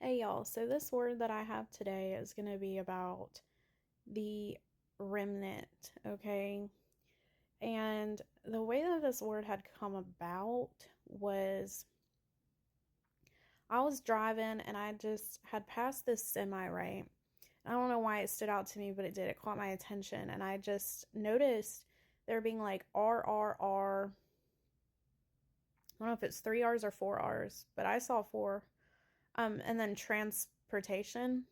Hey y'all, so this word that I have today is going to be about the remnant, okay? And the way that this word had come about was I was driving and I just had passed this semi, right? I don't know why it stood out to me, but it did. It caught my attention and I just noticed there being like R. I don't know if it's 3 R's or 4 R's, but I saw four. And then transportation.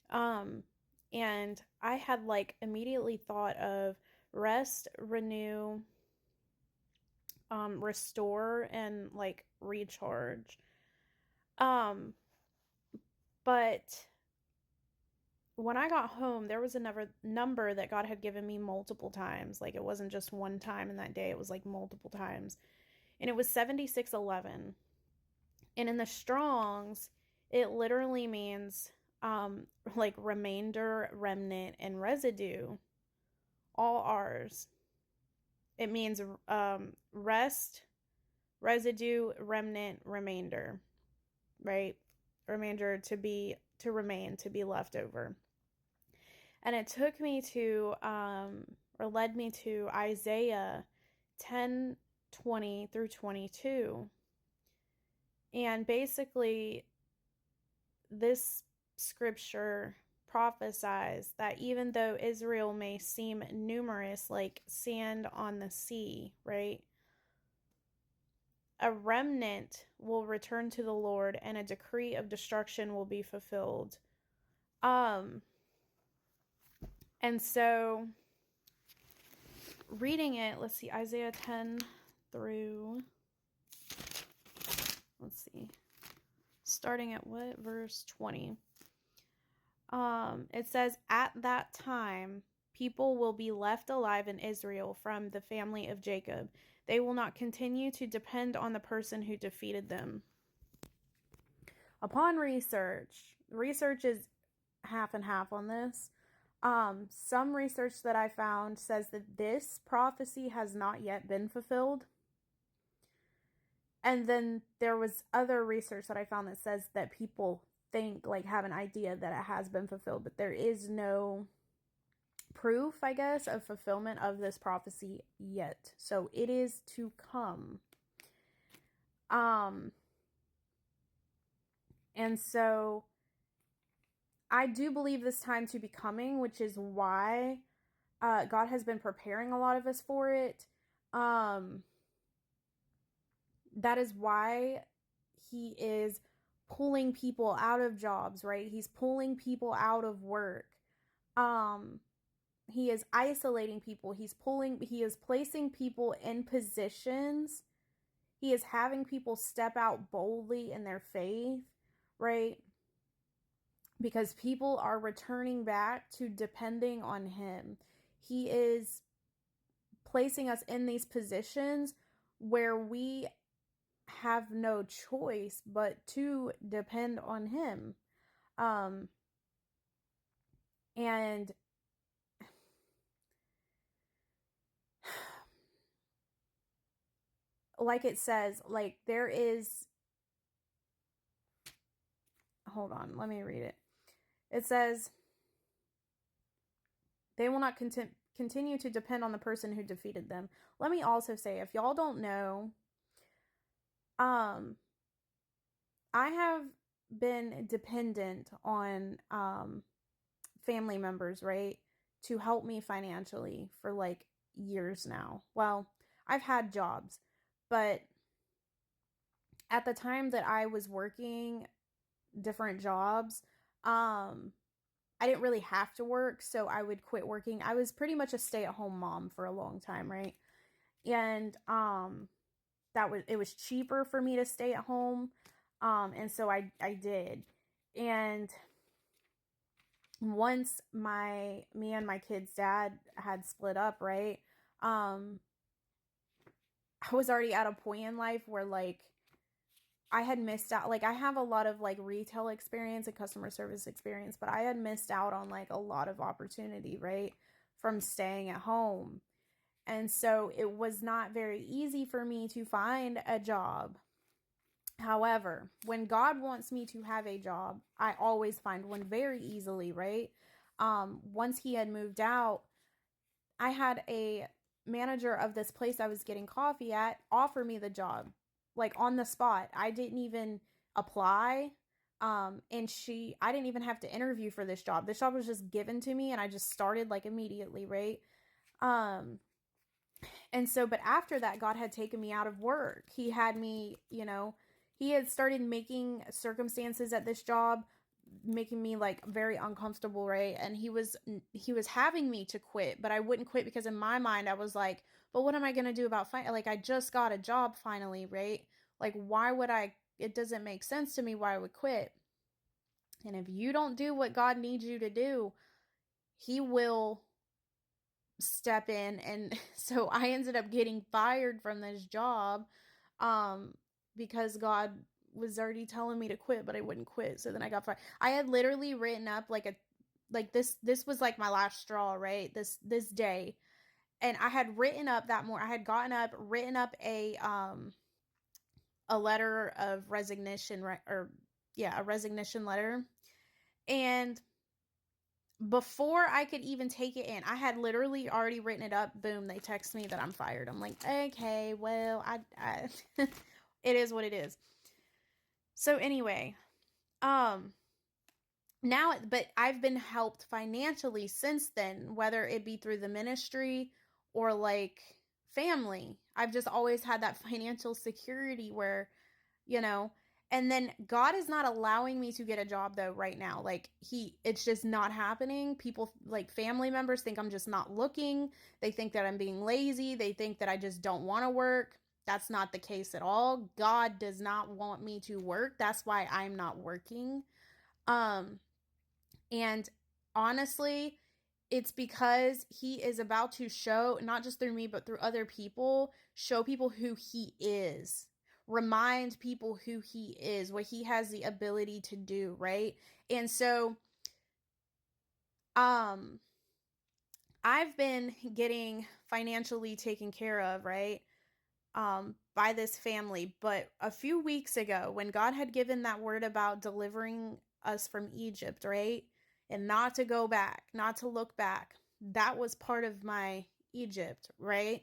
Um, and I had like immediately thought of rest, renew, restore, and like recharge. Um, but when I got home, there was another number that God had given me multiple times. Like it wasn't just one time in that day, it was like multiple times. And it was 7611. And in the Strongs, it literally means like remainder, remnant, and residue. All R's. It means rest, residue, remnant, remainder, right? Remainder to remain, to be left over. And it took me to or led me to Isaiah 10:20 through 22. And basically this scripture prophesies that even though Israel may seem numerous like sand on the sea, right? A remnant will return to the Lord and a decree of destruction will be fulfilled. Um and so reading it, let's see, Isaiah 10 through, let's see, starting at what? Verse 20. It says, at that time, people will be left alive in Israel from the family of Jacob. They will not continue to depend on the person who defeated them. Upon research is half and half on this. Some research that I found says that this prophecy has not yet been fulfilled. And then there was other research that I found that says that people think, like, have an idea that it has been fulfilled, but there is no proof, I guess, of fulfillment of this prophecy yet. So it is to come. And so I do believe this time to be coming, which is why God has been preparing a lot of us for it. That is why he is pulling people out of jobs, right? He's pulling people out of work. He is isolating people. He is placing people in positions. He is having people step out boldly in their faith, right? Because people are returning back to depending on him. He is placing us in these positions where we have no choice but to depend on him. And like it says, like there is, hold on, let me read it. It says, they will not continue to depend on the person who defeated them. Let me also say, if y'all don't know, I have been dependent on family members, right, to help me financially for like years now. Well, I've had jobs, but at the time that I was working different jobs, I didn't really have to work, so I would quit working. I was pretty much a stay-at-home mom for a long time, right? And it was cheaper for me to stay at home. And so I did. And once me and my kid's dad had split up, right? I was already at a point in life where like I had missed out. Like I have a lot of like retail experience and customer service experience, but I had missed out on like a lot of opportunity, right? From staying at home. And so it was not very easy for me to find a job. However, when God wants me to have a job, I always find one very easily, right? Once he had moved out, I had a manager of this place I was getting coffee at offer me the job, like on the spot. I didn't even apply. I didn't even have to interview for this job. This job was just given to me and I just started like immediately, right? Um, and so, but after that, God had taken me out of work. He had me, he had started making circumstances at this job making me like very uncomfortable, right? And he was having me to quit, but I wouldn't quit because in my mind I was like, but what am I going to do about like I just got a job finally, right? Like why would I, it doesn't make sense to me why I would quit. And if you don't do what God needs you to do, he will step in. And so I ended up getting fired from this job um because God was already telling me to quit, but I wouldn't quit. So then I got fired. I had literally written up this was like my last straw, right? This day. And I had written up that more I had gotten up, written up a letter of resignation, right? Or yeah, a resignation letter. And before I could even take it in, I had literally already written it up. Boom, they text me that I'm fired. I'm like, okay, well, I it is what it is. So anyway, um, but I've been helped financially since then, whether it be through the ministry or like family. I've just always had that financial security where you know and then God is not allowing me to get a job though right now. Like it's just not happening. People like family members think I'm just not looking. They think that I'm being lazy. They think that I just don't want to work. That's not the case at all. God does not want me to work. That's why I'm not working. um and honestly, it's because he is about to show, not just through me, but through other people, show people who he is. Remind people who he is, what he has the ability to do, right? And so, um, I've been getting financially taken care of, right? By this family. But a few weeks ago, when God had given that word about delivering us from Egypt, right? And not to go back, not to look back. That was part of my Egypt, right?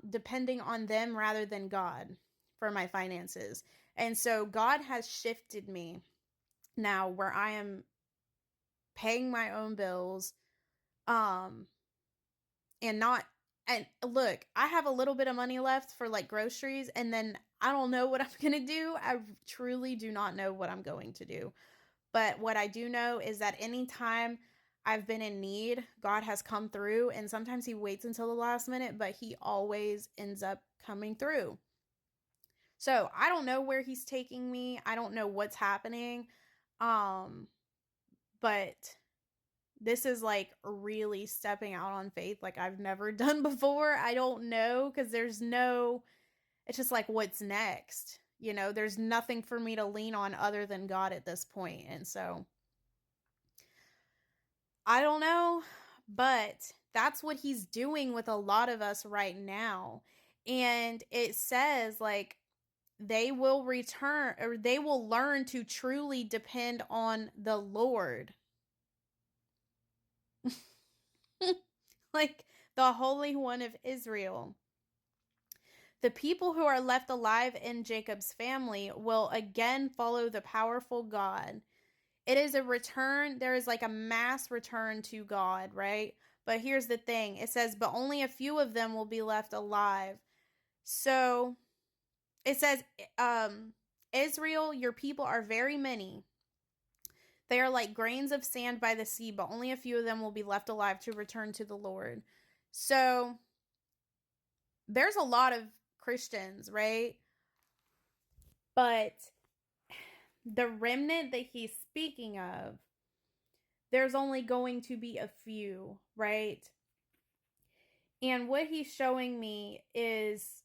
Depending on them rather than God for my finances. And so God has shifted me now where I am paying my own bills, um, and not and look, I have a little bit of money left for like groceries, and then I don't know what I'm going to do. I truly do not know what I'm going to do. But what I do know is that anytime I've been in need, God has come through, and sometimes he waits until the last minute, but he always ends up coming through. So, I don't know where he's taking me. I don't know what's happening. Um but this is like really stepping out on faith like I've never done before. I don't know because it's just like what's next? There's nothing for me to lean on other than God at this point. And so I don't know, but that's what he's doing with a lot of us right now. And it says like they will return or they will learn to truly depend on the Lord. Like the Holy One of Israel. The people who are left alive in Jacob's family will again follow the powerful God. It is a return. There is like a mass return to God, right? But here's the thing. It says, but only a few of them will be left alive. So it says, Israel, your people are very many. They are like grains of sand by the sea, but only a few of them will be left alive to return to the Lord. So there's a lot of Christians, right? But the remnant that he's speaking of, there's only going to be a few, right? And what he's showing me is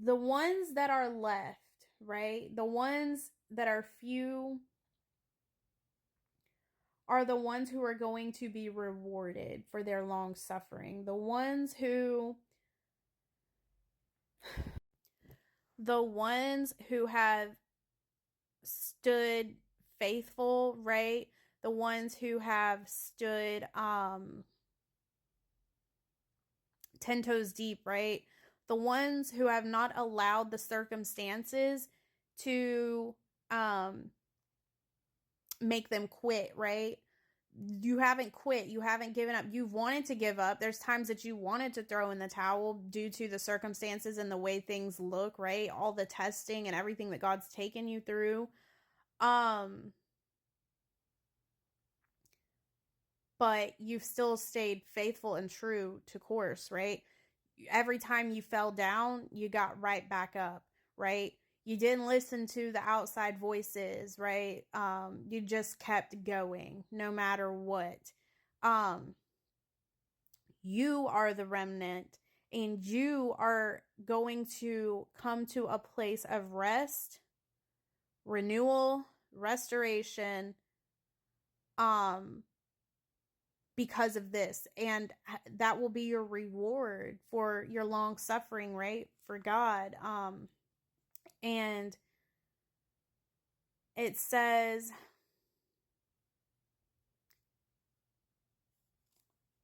the ones that are left, right? The ones that are few are the ones who are going to be rewarded for their long suffering. The ones who The ones who have stood faithful, right? The ones who have stood 10 toes deep, right? The ones who have not allowed the circumstances to make them quit, right? You haven't quit. You haven't given up. You've wanted to give up. There's times that you wanted to throw in the towel due to the circumstances and the way things look, right? All the testing and everything that God's taken you through. But you've still stayed faithful and true to course, right? Every time you fell down, you got right back up, right? You didn't listen to the outside voices, right? You just kept going no matter what. You are the remnant, and you are going to come to a place of rest, renewal, restoration, um, because of this. And that will be your reward for your long suffering, right? For God. And it says,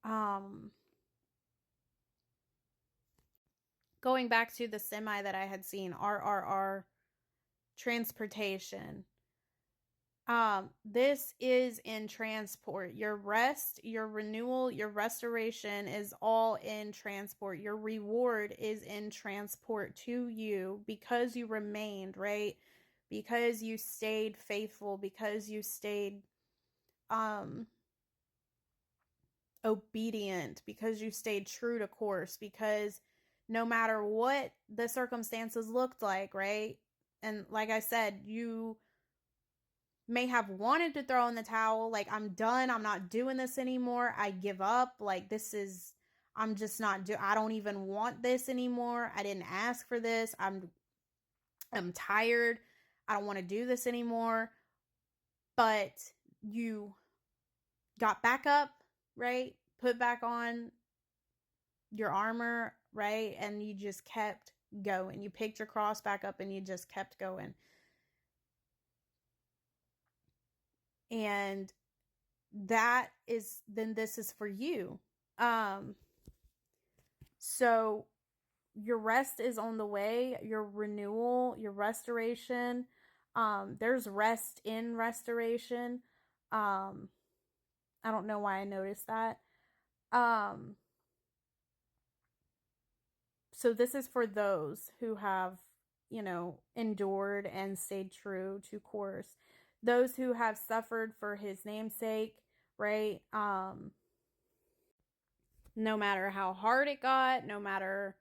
going back to the semi that I had seen, RRR transportation. This is in transport. Your rest, your renewal, your restoration is all in transport. Your reward is in transport to you because you remained, right? Because you stayed faithful, because you stayed obedient, because you stayed true to course, because no matter what the circumstances looked like, right? And like I said, you may have wanted to throw in the towel, like, I'm done, I'm not doing this anymore, I give up, like, this is, I'm just not I don't even want this anymore, I didn't ask for this, I'm tired, I don't want to do this anymore. But you got back up, right? Put back on your armor, right? And you just kept going. You picked your cross back up and you just kept going. And that is, then this is for you. So your rest is on the way, your renewal, your restoration. There's rest in restoration. I don't know why I noticed that. So this is for those who have, endured and stayed true to course. Those who have suffered for his name's sake, right? No matter how hard it got, no matter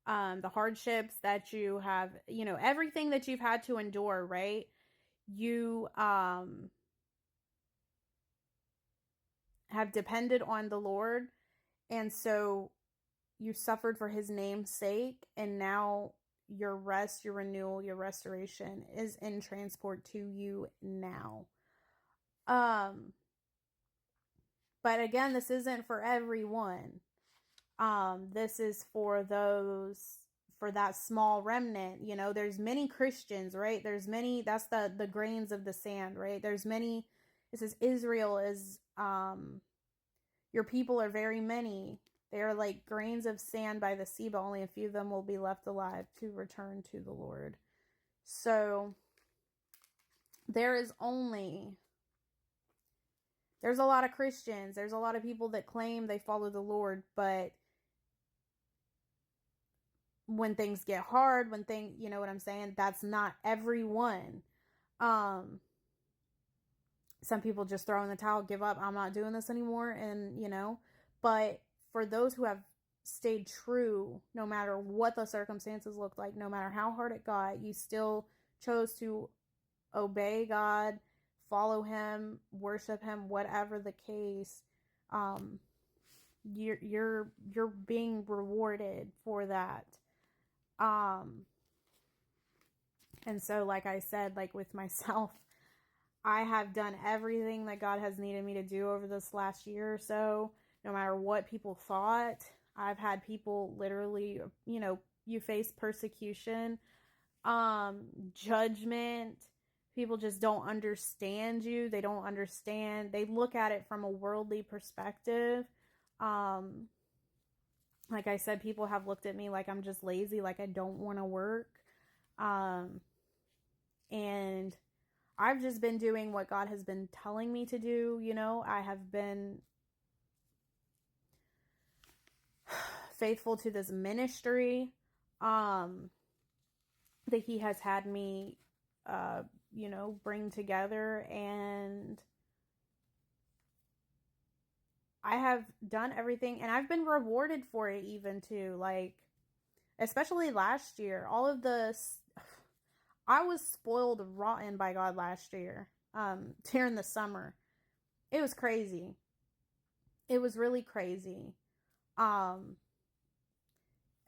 the hardships that you have, everything that you've had to endure, right? You have depended on the Lord, and so you suffered for his name's sake, and now your rest, your renewal, your restoration is in transport to you now. But again, this isn't for everyone. This is for those, for that small remnant. There's many Christians, right? There's many, that's the grains of the sand, right? There's many. It says Israel is your people are very many. They are like grains of sand by the sea, but only a few of them will be left alive to return to the Lord. So there's a lot of Christians. There's a lot of people that claim they follow the Lord, but when things get hard, you know what I'm saying? That's not everyone. Some people just throw in the towel, give up, I'm not doing this anymore, and but for those who have stayed true, no matter what the circumstances looked like, no matter how hard it got, you still chose to obey God, follow him, worship him, whatever the case. You're being rewarded for that. And so, like I said, like with myself, I have done everything that God has needed me to do over this last year or so, no matter what people thought. I've had people literally, you face persecution, judgment. People just don't understand you. They don't understand. They look at it from a worldly perspective. Um, like I said, people have looked at me like I'm just lazy, like I don't want to work. Um, and I've just been doing what God has been telling me to do. You know, I have been faithful to this ministry that He has had me, bring together. And I have done everything, and I've been rewarded for it, even too. Like, especially last year, all of I was spoiled rotten by God last year, during the summer. It was crazy. It was really crazy. Um,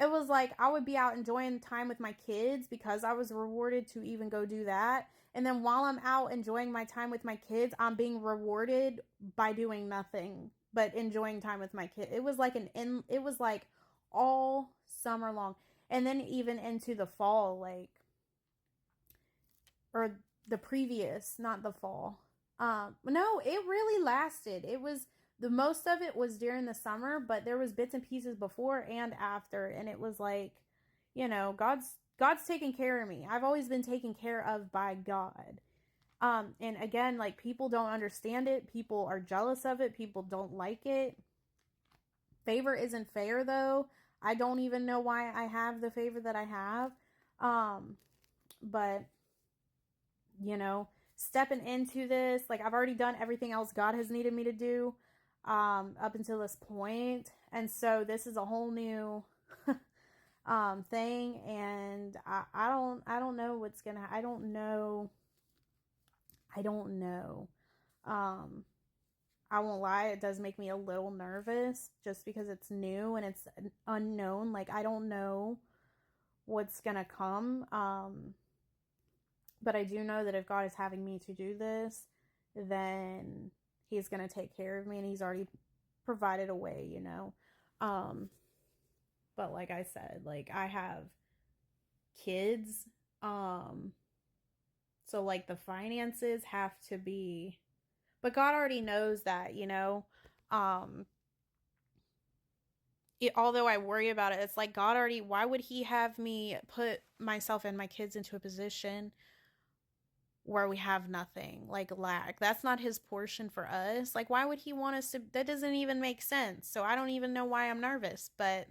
it was like I would be out enjoying time with my kids because I was rewarded to even go do that. And then while I'm out enjoying my time with my kids, I'm being rewarded by doing nothing but enjoying time with my kid. It was like all summer long. And then even into the fall, like, or the previous, not the fall. No, it really lasted. It was the most of it was during the summer, but there was bits and pieces before and after, and it was like, God's taking care of me. I've always been taken care of by God. And again, like, people don't understand it. People are jealous of it. People don't like it. Favor isn't fair, though. I don't even know why I have the favor that I have. But stepping into this, like, I've already done everything else God has needed me to do, up until this point. And so this is a whole new, thing. And I don't know what's gonna, I don't know. I won't lie, it does make me a little nervous just because it's new and it's unknown. Like, I don't know what's gonna come. But I do know that if God is having me to do this, then He's going to take care of me, and He's already provided a way. But like I said, like, I have kids. So, like, the finances have to be, but God already knows that. Although I worry about it, it's like God already, why would He have me put myself and my kids into a position where we have nothing, like lack? That's not His portion for us. Like, why would He want us to? That doesn't even make sense. So I don't even know why I'm nervous. But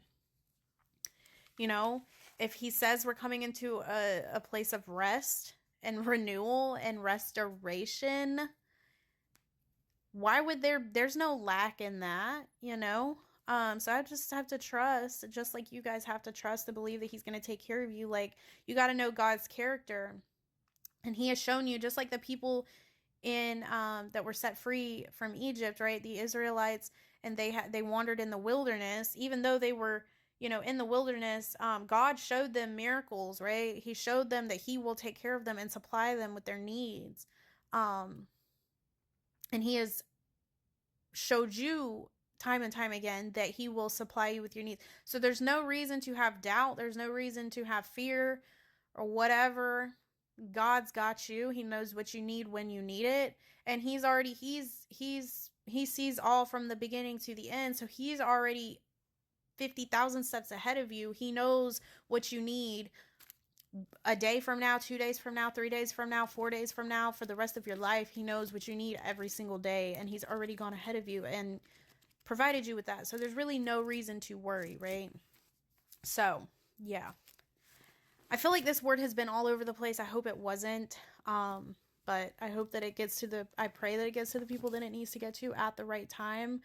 if He says we're coming into a place of rest and renewal and restoration, why would there's no lack in that? So I just have to trust, just like you guys have to trust and believe that He's going to take care of you. Like, you got to know God's character. And He has shown you, just like the people in that were set free from Egypt, right? The Israelites, and they wandered in the wilderness, even though they were, in the wilderness. God showed them miracles, right? He showed them that He will take care of them and supply them with their needs. And He has showed you time and time again that He will supply you with your needs. So there's no reason to have doubt. There's no reason to have fear or whatever. God's got you. He knows what you need when you need it. And He sees all from the beginning to the end. So He's already 50,000 steps ahead of you. He knows what you need a day from now, 2 days from now, 3 days from now, 4 days from now, for the rest of your life. He knows what you need every single day, and He's already gone ahead of you and provided you with that. So there's really no reason to worry, right? So, yeah. I feel like this word has been all over the place. I hope it wasn't. But I hope that I pray that it gets to the people that it needs to get to at the right time.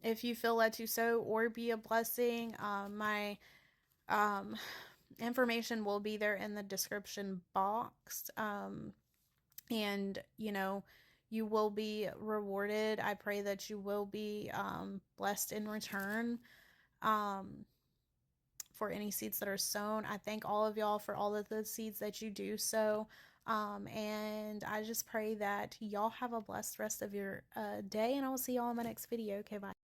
If you feel led to sow or be a blessing, my information will be there in the description box. And you will be rewarded. I pray that you will be blessed in return for any seeds that are sown. I thank all of y'all for all of the seeds that you do sow. And I just pray that y'all have a blessed rest of your day, and I will see y'all in my next video. Okay, bye.